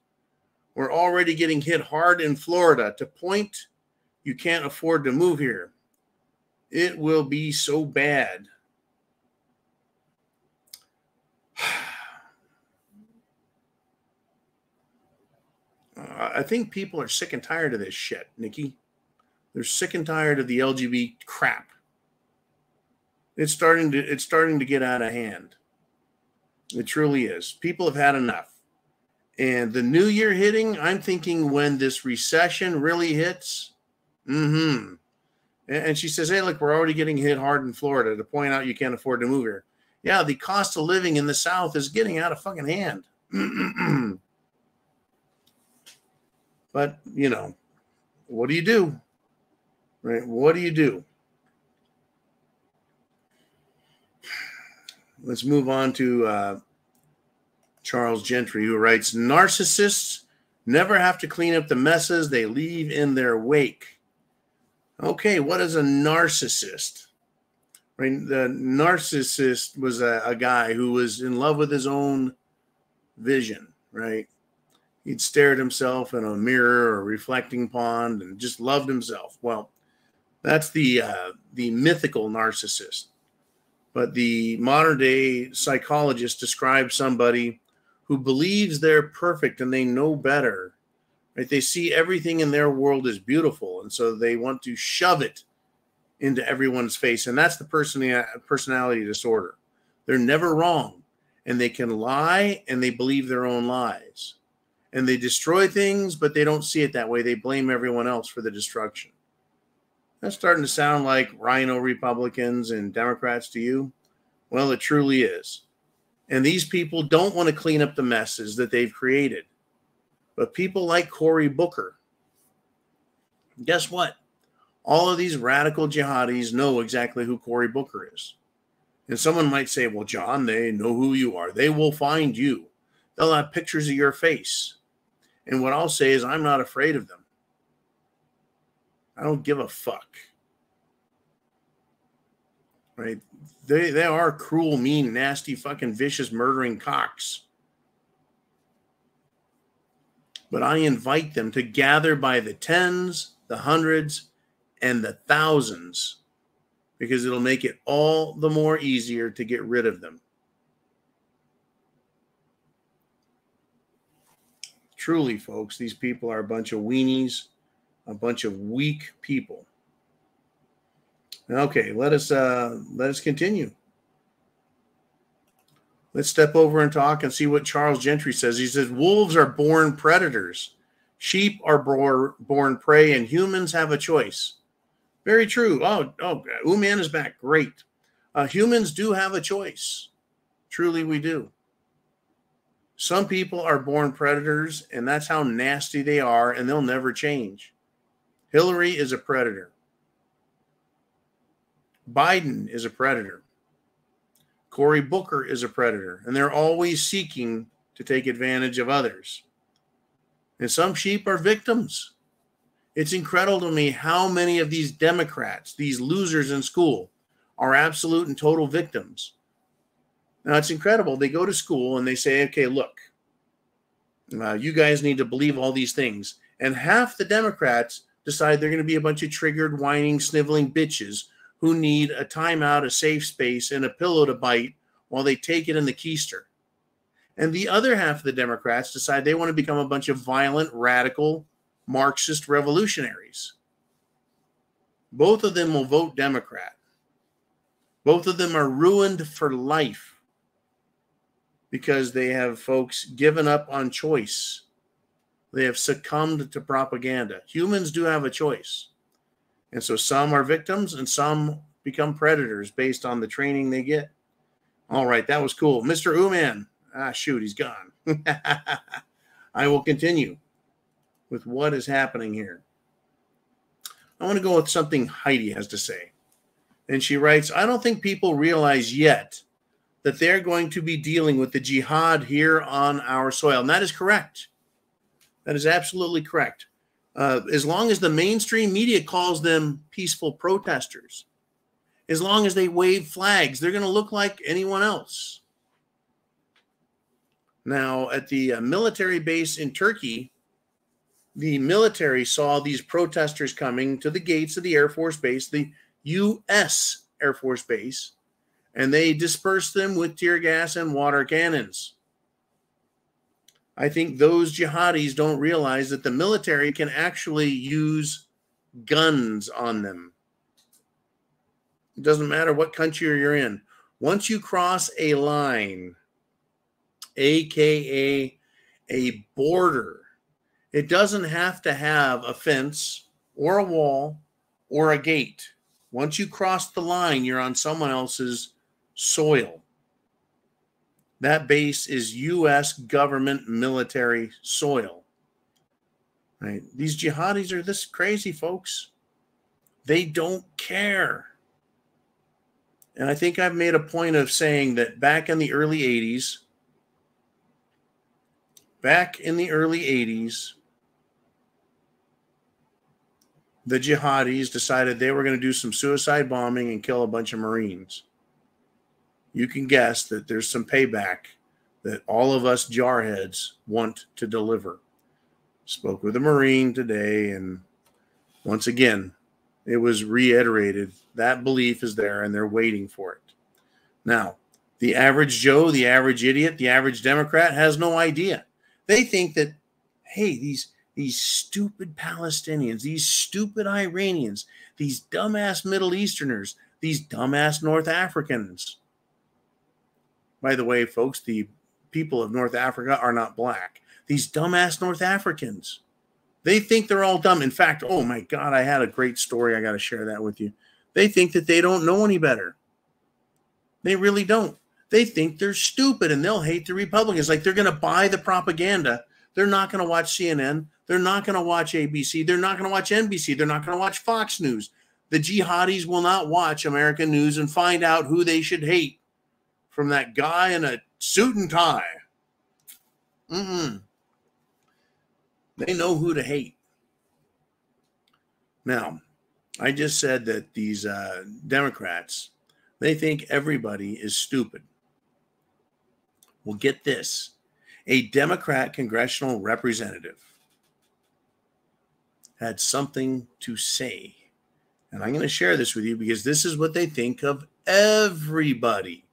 We're already getting hit hard in Florida to point you can't afford to move here. It will be so bad. I think people are sick and tired of this shit, Nikki. They're sick and tired of the LGBT crap. It's starting to get out of hand. It truly is. People have had enough. And the new year hitting, I'm thinking when this recession really hits. And she says, hey, look, we're already getting hit hard in Florida to point out you can't afford to move here. Yeah, the cost of living in the South is getting out of fucking hand. But, what do you do? Right? What do you do? Let's move on to Charles Gentry, who writes, narcissists never have to clean up the messes they leave in their wake. Okay, what is a narcissist? Right? The narcissist was a guy who was in love with his own vision, right? He'd stare at himself in a mirror or reflecting pond and just loved himself. Well, that's the mythical narcissist. But the modern day psychologist describes somebody who believes they're perfect and they know better. Right? They see everything in their world as beautiful, and so they want to shove it into everyone's face. And that's the personality disorder. They're never wrong, and they can lie, and they believe their own lies. And they destroy things, but they don't see it that way. They blame everyone else for the destruction. That's starting to sound like rhino Republicans and Democrats to you. Well, it truly is. And these people don't want to clean up the messes that they've created. But people like Cory Booker, Guess what? All of these radical jihadis know exactly who Cory Booker is. And someone might say, well, John, they know who you are. They will find you. They'll have pictures of your face. And what I'll say is I'm not afraid of them. I don't give a fuck. Right? They are cruel, mean, nasty, fucking vicious, murdering cocks. But I invite them to gather by the tens, the hundreds, and the thousands, because it'll make it all the more easier to get rid of them. Truly, folks, these people are a bunch of weenies, a bunch of weak people. Okay, let us continue. Let's step over and talk and see what Charles Gentry says. He says, wolves are born predators. Sheep are born prey, and humans have a choice. Very true. Oh, Uman is back. Great. Humans do have a choice. Truly, we do. Some people are born predators, and that's how nasty they are, and they'll never change. Hillary is a predator. Biden is a predator. Cory Booker is a predator, and they're always seeking to take advantage of others. And some sheep are victims. It's incredible to me how many of these Democrats, these losers in school, are absolute and total victims. Now, it's incredible. They go to school and they say, okay, look, you guys need to believe all these things. And half the Democrats decide they're going to be a bunch of triggered, whining, sniveling bitches who need a timeout, a safe space, and a pillow to bite while they take it in the keister. And the other half of the Democrats decide they want to become a bunch of violent, radical, Marxist revolutionaries. Both of them will vote Democrat. Both of them are ruined for life because they have, folks, given up on choice. They have succumbed to propaganda. Humans do have a choice. And so some are victims and some become predators based on the training they get. All right, that was cool. Mr. Uman. Shoot, he's gone. I will continue with what is happening here. I want to go with something Heidi has to say. And she writes, I don't think people realize yet that they're going to be dealing with the jihad here on our soil. And that is correct. That is absolutely correct. As long as the mainstream media calls them peaceful protesters, as long as they wave flags, they're going to look like anyone else. Now, at the military base in Turkey, the military saw these protesters coming to the gates of the Air Force Base, the U.S. Air Force Base, and they dispersed them with tear gas and water cannons. I think those jihadis don't realize that the military can actually use guns on them. It doesn't matter what country you're in. Once you cross a line, aka a border, it doesn't have to have a fence or a wall or a gate. Once you cross the line, you're on someone else's soil. That base is U.S. government military soil. Right? These jihadis are this crazy, folks. They don't care. And I think I've made a point of saying that back in the early 80s, the jihadis decided they were going to do some suicide bombing and kill a bunch of Marines. You can guess that there's some payback that all of us jarheads want to deliver. Spoke with a Marine today, and once again, it was reiterated. That belief is there, and they're waiting for it. Now, the average Joe, the average idiot, the average Democrat has no idea. They think that, hey, these stupid Palestinians, these stupid Iranians, these dumbass Middle Easterners, these dumbass North Africans. By the way, folks, the people of North Africa are not black. These dumbass North Africans, they think they're all dumb. In fact, oh my God, I had a great story. I got to share that with you. They think that they don't know any better. They really don't. They think they're stupid and they'll hate the Republicans. Like they're going to buy the propaganda. They're not going to watch CNN. They're not going to watch ABC. They're not going to watch NBC. They're not going to watch Fox News. The jihadis will not watch American news and find out who they should hate from that guy in a suit and tie. They know who to hate. Now, I just said that these Democrats, they think everybody is stupid. Well, get this. A Democrat congressional representative had something to say. And I'm going to share this with you because this is what they think of everybody.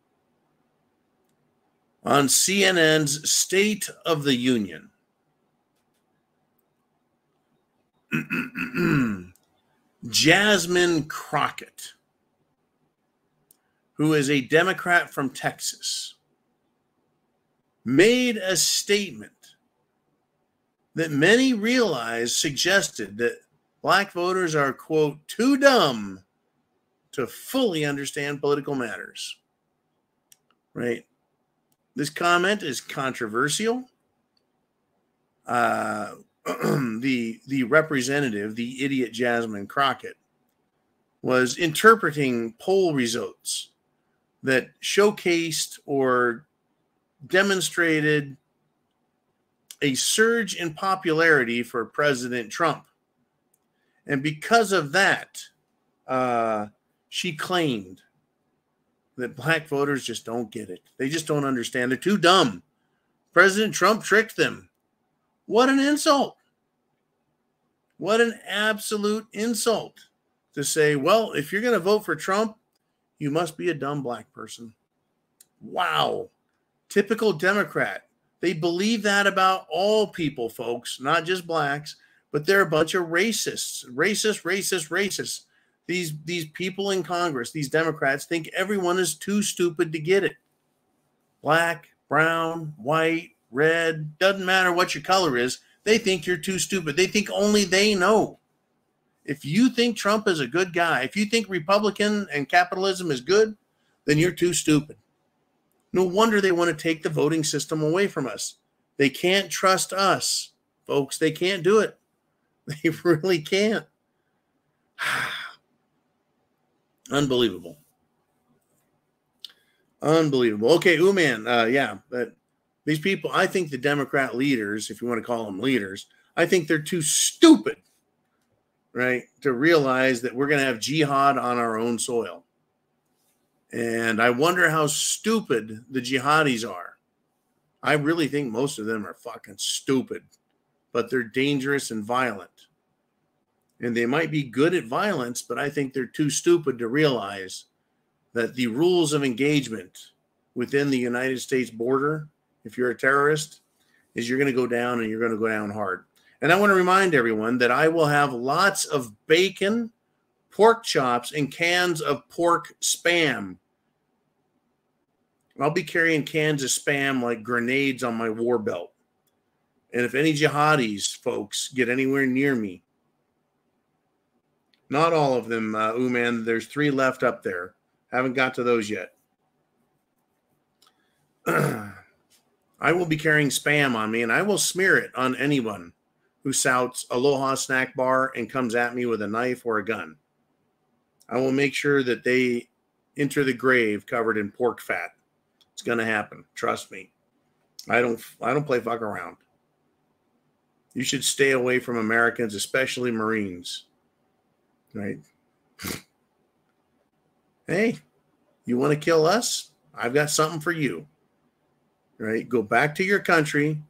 On CNN's State of the Union, Jasmine Crockett, who is a Democrat from Texas, made a statement that many realize suggested that black voters are, quote, too dumb to fully understand political matters. Right? This comment is controversial. The representative, the idiot Jasmine Crockett, was interpreting poll results that showcased or demonstrated a surge in popularity for President Trump. And because of that, she claimed that black voters just don't get it. They just don't understand. They're too dumb. President Trump tricked them. What an insult. What an absolute insult to say, well, if you're going to vote for Trump, you must be a dumb black person. Wow. Typical Democrat. They believe that about all people, folks, not just blacks, but they're a bunch of racists. Racists. These people in Congress, these Democrats, think everyone is too stupid to get it. Black, brown, white, red, doesn't matter what your color is. They think you're too stupid. They think only they know. If you think Trump is a good guy, if you think Republican and capitalism is good, then you're too stupid. No wonder they want to take the voting system away from us. They can't trust us, folks. They can't do it. They really can't. Unbelievable. Okay, Uman, but these people, I think the Democrat leaders, if you want to call them leaders, I think they're too stupid, right, to realize that we're going to have jihad on our own soil. And I wonder how stupid the jihadis are. I really think most of them are fucking stupid, but they're dangerous and violent. And they might be good at violence, but I think they're too stupid to realize that the rules of engagement within the United States border, if you're a terrorist, is you're going to go down and you're going to go down hard. And I want to remind everyone that I will have lots of bacon, pork chops, and cans of pork Spam. I'll be carrying cans of Spam like grenades on my war belt. And if any jihadis, folks, get anywhere near me, not all of them, Uman, there's 3 left up there. Haven't got to those yet. I will be carrying Spam on me, and I will smear it on anyone who shouts Aloha Snack Bar and comes at me with a knife or a gun. I will make sure that they enter the grave covered in pork fat. It's going to happen. Trust me. I don't play fuck around. You should stay away from Americans, especially Marines. Right? Hey, you want to kill us? I've got something for you. Right? Go back to your country.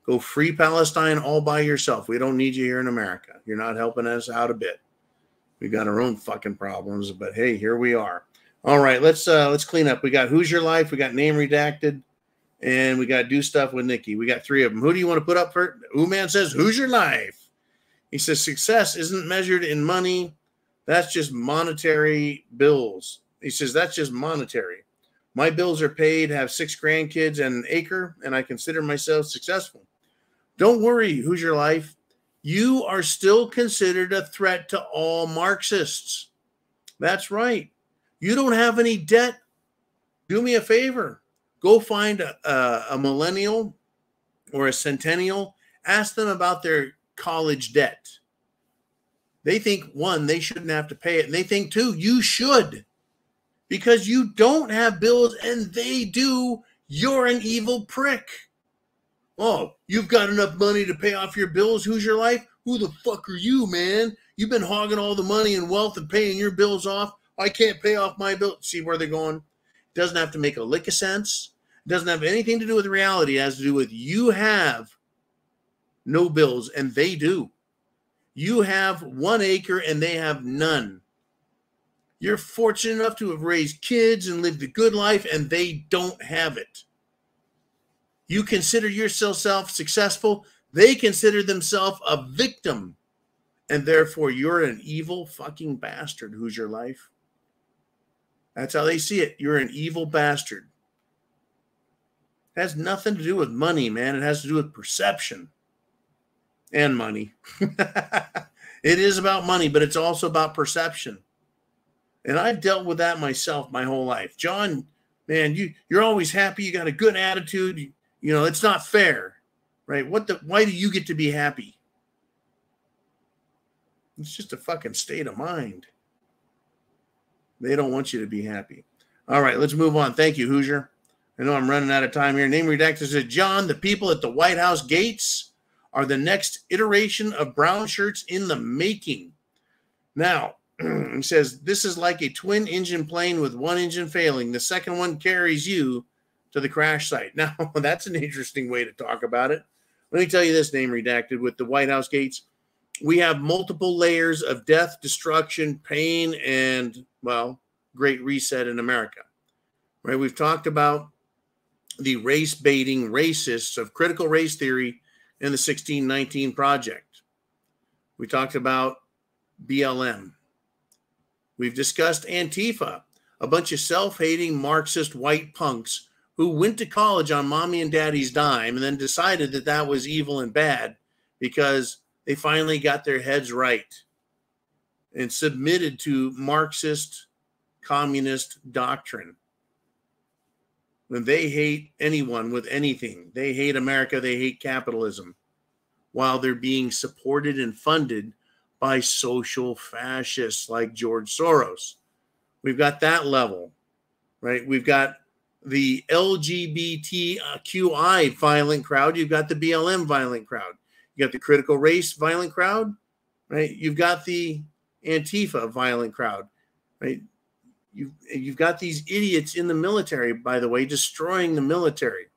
Go free Palestine all by yourself. We don't need you here in America. You're not helping us out a bit. We got our own fucking problems, but hey, here we are. All right, let's clean up. We got Who's Your Life? We got Name Redacted, and we got Do Stuff with Nikki. We got 3 of them. Who do you want to put up for? Uman says, Who's Your Life? He says, success isn't measured in money. That's just monetary bills. He says, that's just monetary. My bills are paid, have 6 grandkids and an acre, and I consider myself successful. Don't worry, Who's Your Life? You are still considered a threat to all Marxists. That's right. You don't have any debt. Do me a favor. Go find a millennial or a centennial. Ask them about their college debt. They think, one, they shouldn't have to pay it. And they think, two, you should. Because you don't have bills and they do. You're an evil prick. Oh, you've got enough money to pay off your bills. Who's your life? Who the fuck are you, man? You've been hogging all the money and wealth and paying your bills off. I can't pay off my bill. See where they're going? It doesn't have to make a lick of sense. It doesn't have anything to do with reality. It has to do with you have no bills and they do. You have 1 acre and they have none. You're fortunate enough to have raised kids and lived a good life and they don't have it. You consider yourself successful. They consider themselves a victim. And therefore, you're an evil fucking bastard. Who's your life? That's how they see it. You're an evil bastard. It has nothing to do with money, man. It has to do with perception and money. It is about money, but it's also about perception. And I've dealt with that myself my whole life. John, man, you're always happy. You got a good attitude. You know, it's not fair, right? Why do you get to be happy? It's just a fucking state of mind. They don't want you to be happy. All right, let's move on. Thank you, Hoosier. I know I'm running out of time here. Name redacted says, John, the people at the White House gates are the next iteration of brown shirts in the making. Now, he says, this is like a twin engine plane with one engine failing. The second one carries you to the crash site. Now, that's an interesting way to talk about it. Let me tell you this, name redacted, with the White House gates. We have multiple layers of death, destruction, pain, and, well, great reset in America. Right? We've talked about the race baiting racists of critical race theory in the 1619 Project. We talked about BLM. We've discussed Antifa, a bunch of self-hating Marxist white punks who went to college on mommy and daddy's dime and then decided that that was evil and bad because they finally got their heads right and submitted to Marxist communist doctrine. When they hate anyone with anything, they hate America, they hate capitalism, while they're being supported and funded by social fascists like George Soros. We've got that level, right? We've got the LGBTQI violent crowd. You've got the BLM violent crowd. You got the critical race violent crowd, right? You've got the Antifa violent crowd, right? You've got these idiots in the military, by the way, destroying the military.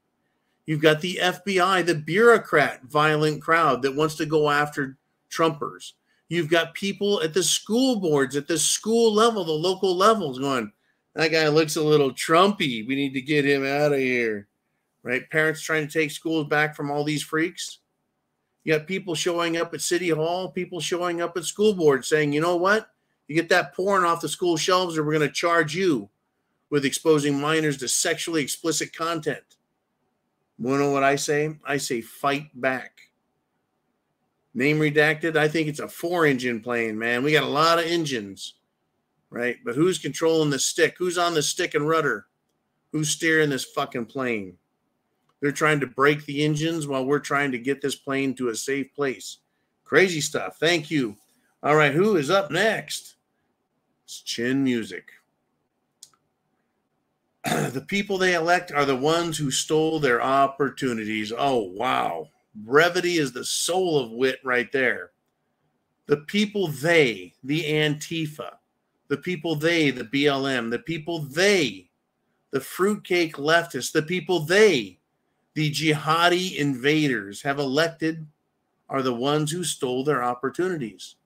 You've got the FBI, the bureaucrat violent crowd that wants to go after Trumpers. You've got people at the school boards, at the school level, the local levels going, that guy looks a little Trumpy. We need to get him out of here, right? Parents trying to take schools back from all these freaks. You got people showing up at City Hall, people showing up at school boards saying, you know what? You get that porn off the school shelves or we're going to charge you with exposing minors to sexually explicit content. You know what I say? I say fight back. Name redacted. I think it's a 4-engine plane, man. We got a lot of engines, right? But who's controlling the stick? Who's on the stick and rudder? Who's steering this fucking plane? They're trying to break the engines while we're trying to get this plane to a safe place. Crazy stuff. Thank you. All right, who is up next? It's Chin Music. The people they elect are the ones who stole their opportunities. Oh, wow. Brevity is the soul of wit right there. The people they, the Antifa, the people they, the BLM, the people they, the fruitcake leftists, the people they, the jihadi invaders have elected are the ones who stole their opportunities.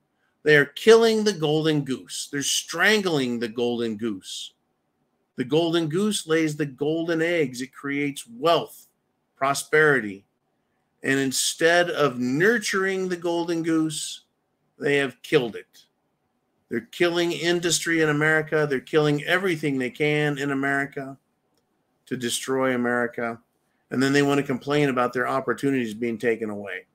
They are killing the golden goose. They're strangling the golden goose. The golden goose lays the golden eggs. It creates wealth, prosperity. And instead of nurturing the golden goose, they have killed it. They're killing industry in America. They're killing everything they can in America to destroy America. And then they want to complain about their opportunities being taken away.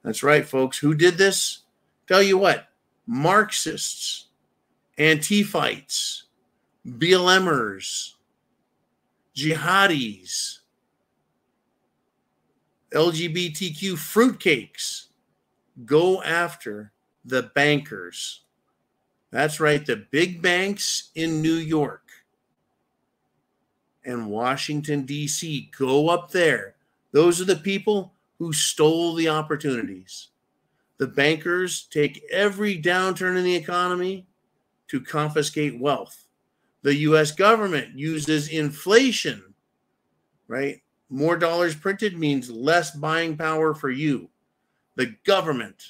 That's right, folks. Who did this? Tell you what, Marxists, Antifites, BLMers, jihadis, LGBTQ fruitcakes, go after the bankers. That's right, the big banks in New York and Washington, D.C. Go up there. Those are the people who stole the opportunities. The bankers take every downturn in the economy to confiscate wealth. The U.S. government uses inflation, right? More dollars printed means less buying power for you. The government,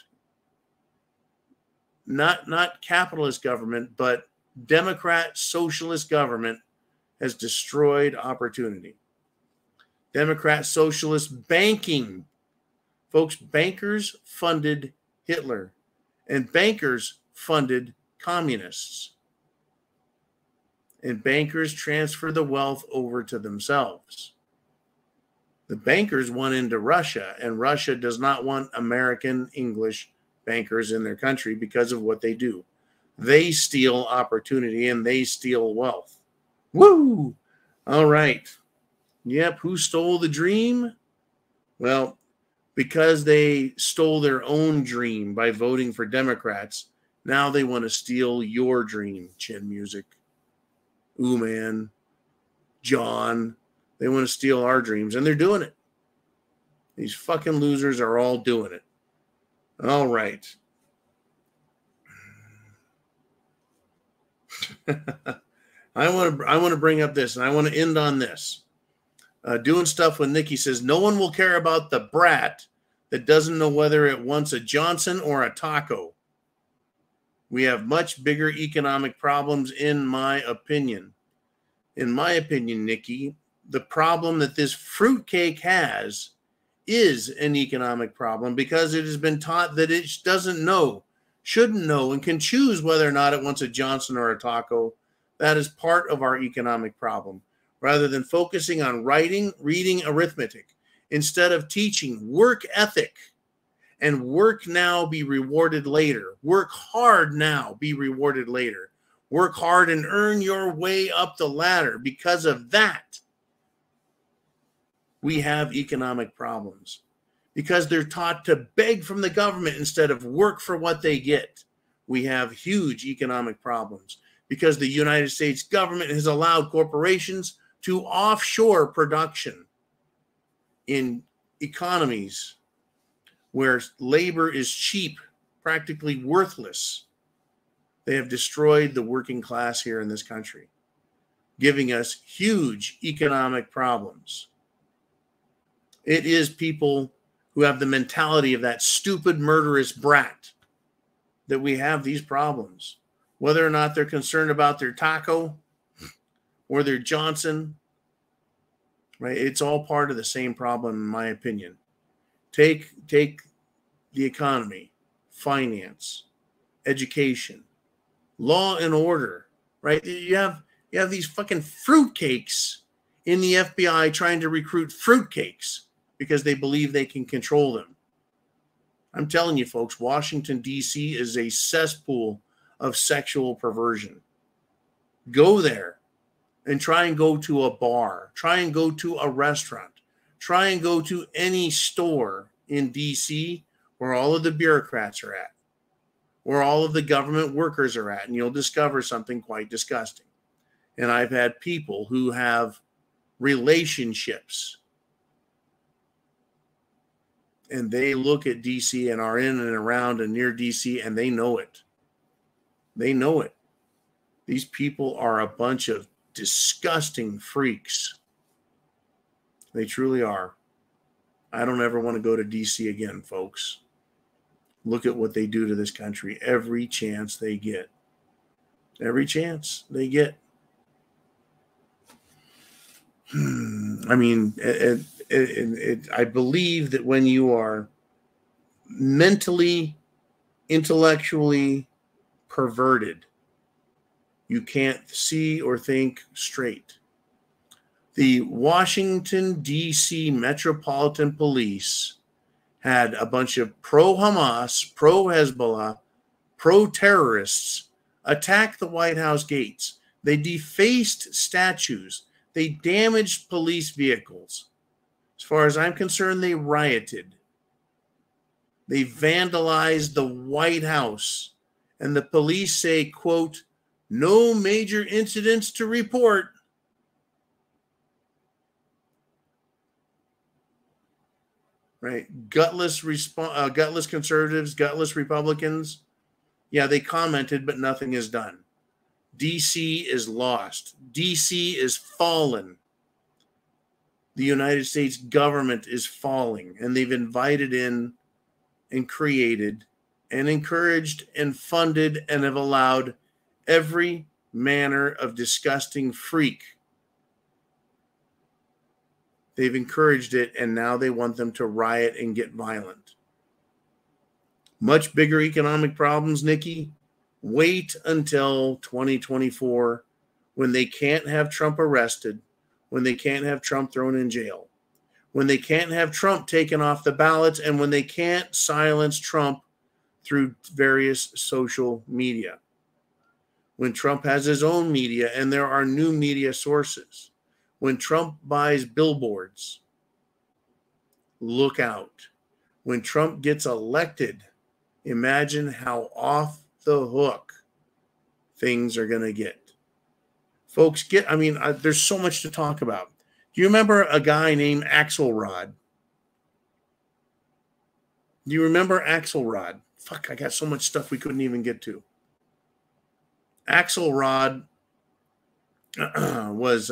not capitalist government, but Democrat socialist government, has destroyed opportunity. Democrat socialist banking. Folks, bankers funded Hitler, and bankers funded communists. And bankers transfer the wealth over to themselves. The bankers went into Russia, and Russia does not want American English bankers in their country because of what they do. They steal opportunity and they steal wealth. Woo! All right. Yep. Who stole the dream? Well, because they stole their own dream by voting for Democrats, now they want to steal your dream, Chin Music. Ooh, man. John. They want to steal our dreams, and they're doing it. These fucking losers are all doing it. All right. I want to bring up this, and I want to end on this. Doing stuff with Nikki says, no one will care about the brat that doesn't know whether it wants a Johnson or a taco. We have much bigger economic problems, in my opinion. In my opinion, Nikki, the problem that this fruitcake has is an economic problem because it has been taught that it doesn't know, shouldn't know, and can choose whether or not it wants a Johnson or a taco. That is part of our economic problem. Rather than focusing on writing, reading, arithmetic, instead of teaching work ethic and work now, be rewarded later. Work hard now, be rewarded later. Work hard and earn your way up the ladder. Because of that, we have economic problems. Because they're taught to beg from the government instead of work for what they get. We have huge economic problems. Because the United States government has allowed corporations to offshore production in economies where labor is cheap, practically worthless. They have destroyed the working class here in this country, giving us huge economic problems. It is people who have the mentality of that stupid, murderous brat that we have these problems. Whether or not they're concerned about their taco or their Johnson, right? It's all part of the same problem, in my opinion. Take the economy, finance, education, law and order, right? You have these fucking fruitcakes in the FBI trying to recruit fruitcakes because they believe they can control them. I'm telling you, folks, Washington, D.C. is a cesspool of sexual perversion. Go there and try and go to a bar. Try and go to a restaurant. Try and go to any store in D.C. where all of the bureaucrats are at, where all of the government workers are at, and you'll discover something quite disgusting. And I've had people who have relationships, and they look at D.C. and are in and around and near D.C., and they know it. They know it. These people are a bunch of disgusting freaks. They truly are. I don't ever want to go to D.C. again, folks. Look at what they do to this country every chance they get. Every chance they get. I mean, I believe that when you are mentally, intellectually perverted, you can't see or think straight. The Washington, D.C. Metropolitan Police had a bunch of pro-Hamas, pro-Hezbollah, pro-terrorists attack the White House gates. They defaced statues. They damaged police vehicles. As far as I'm concerned, they rioted. They vandalized the White House, and the police say, quote, no major incidents to report. Right? Gutless conservatives, gutless Republicans. Yeah, they commented, but nothing is done. DC is lost. DC is fallen. The United States government is falling, and they've invited in and created and encouraged and funded and have allowed every manner of disgusting freak. They've encouraged it, and now they want them to riot and get violent. Much bigger economic problems, Nikki. Wait until 2024 when they can't have Trump arrested, when they can't have Trump thrown in jail, when they can't have Trump taken off the ballots, and when they can't silence Trump through various social media. When Trump has his own media and there are new media sources. When Trump buys billboards, look out. When Trump gets elected, imagine how off the hook things are going to get. Folks, there's so much to talk about. Do you remember a guy named Axelrod? Do you remember Axelrod? Fuck, I got so much stuff we couldn't even get to. Axelrod was...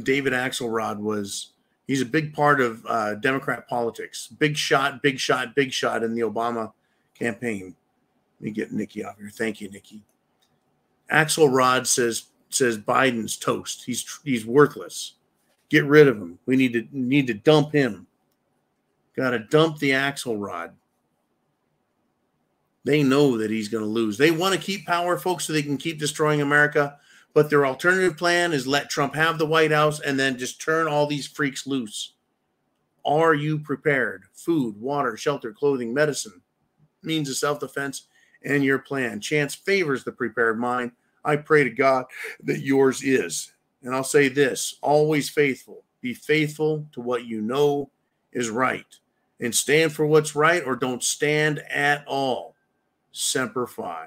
David Axelrod he's a big part of Democrat politics. Big shot in the Obama campaign. Let me get Nikki off here. Thank you, Nikki. Axelrod says Biden's toast. He's worthless. Get rid of him. We need to dump him. Got to dump the Axelrod. They know that he's going to lose. They want to keep power, folks, so they can keep destroying America. But their alternative plan is let Trump have the White House and then just turn all these freaks loose. Are you prepared? Food, water, shelter, clothing, medicine, means of self-defense, and your plan. Chance favors the prepared mind. I pray to God that yours is. And I'll say this, always faithful. Be faithful to what you know is right. And stand for what's right or don't stand at all. Semper Fi.